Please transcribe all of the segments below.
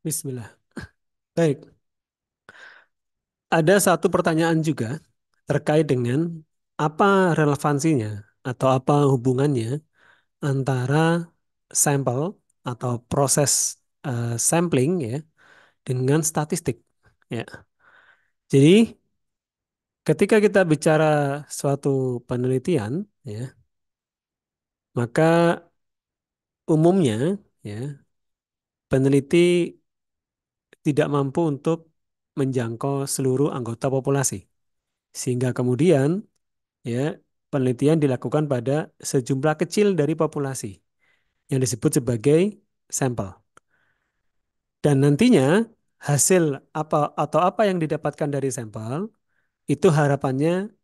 Bismillah. Baik, ada satu pertanyaan juga terkait dengan apa relevansinya atau apa hubungannya antara sampel atau proses sampling ya dengan statistik. Ya. Jadi ketika kita bicara suatu penelitian ya, maka umumnya ya peneliti tidak mampu untuk menjangkau seluruh anggota populasi. Sehingga kemudian ya penelitian dilakukan pada sejumlah kecil dari populasi yang disebut sebagai sampel. Dan nantinya hasil apa atau apa yang didapatkan dari sampel itu harapannya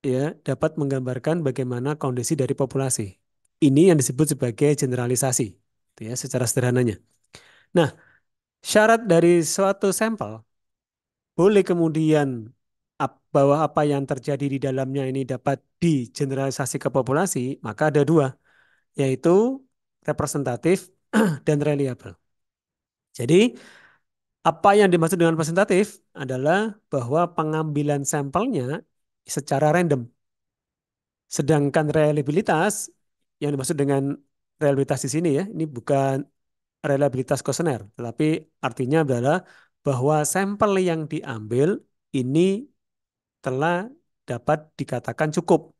ya dapat menggambarkan bagaimana kondisi dari populasi. Ini yang disebut sebagai generalisasi, gitu ya, secara sederhananya. Nah, syarat dari suatu sampel boleh kemudian bahwa apa yang terjadi di dalamnya ini dapat digeneralisasi ke populasi, maka ada dua, yaitu representatif dan reliable. Jadi, apa yang dimaksud dengan representatif adalah bahwa pengambilan sampelnya secara random. Sedangkan reliabilitas, yang dimaksud dengan reliabilitas di sini ya, ini bukan reliabilitas kuesioner, tetapi artinya adalah bahwa sampel yang diambil ini telah dapat dikatakan cukup.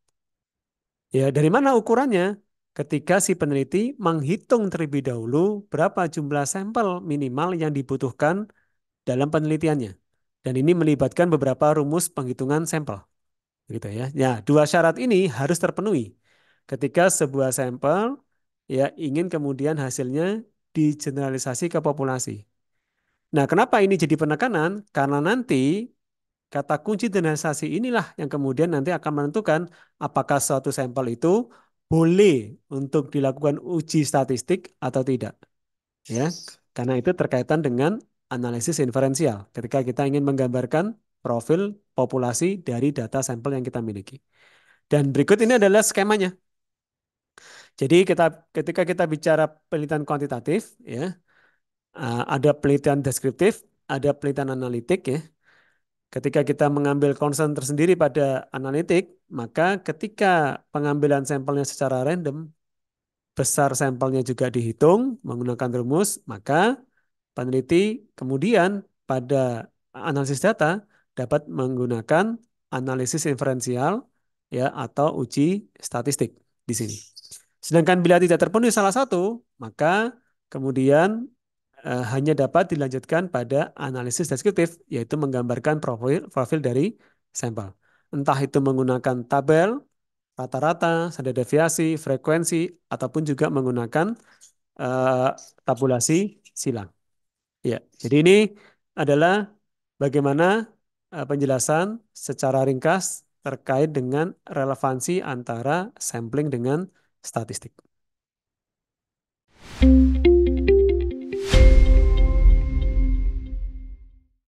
Ya, dari mana ukurannya? Ketika si peneliti menghitung terlebih dahulu berapa jumlah sampel minimal yang dibutuhkan dalam penelitiannya. Dan ini melibatkan beberapa rumus penghitungan sampel. Gitu ya. Ya, dua syarat ini harus terpenuhi ketika sebuah sampel ya ingin kemudian hasilnya digeneralisasi ke populasi. Nah, kenapa ini jadi penekanan? Karena nanti kata kunci generalisasi inilah yang kemudian nanti akan menentukan apakah suatu sampel itu boleh untuk dilakukan uji statistik atau tidak. Ya, karena itu terkaitan dengan analisis inferensial. Ketika kita ingin menggambarkan profil populasi dari data sampel yang kita miliki. Dan berikut ini adalah skemanya. Jadi ketika kita bicara penelitian kuantitatif, ya, ada penelitian deskriptif, ada penelitian analitik, ya. Ketika kita mengambil concern tersendiri pada analitik, maka ketika pengambilan sampelnya secara random, besar sampelnya juga dihitung menggunakan rumus, maka peneliti kemudian pada analisis data dapat menggunakan analisis inferensial ya atau uji statistik di sini. Sedangkan bila tidak terpenuhi salah satu, maka kemudian hanya dapat dilanjutkan pada analisis deskriptif, yaitu menggambarkan profil dari sampel. Entah itu menggunakan tabel, rata-rata, standar deviasi, frekuensi, ataupun juga menggunakan eh, tabulasi silang. Ya, jadi ini adalah bagaimana penjelasan secara ringkas terkait dengan relevansi antara sampling dengan statistik.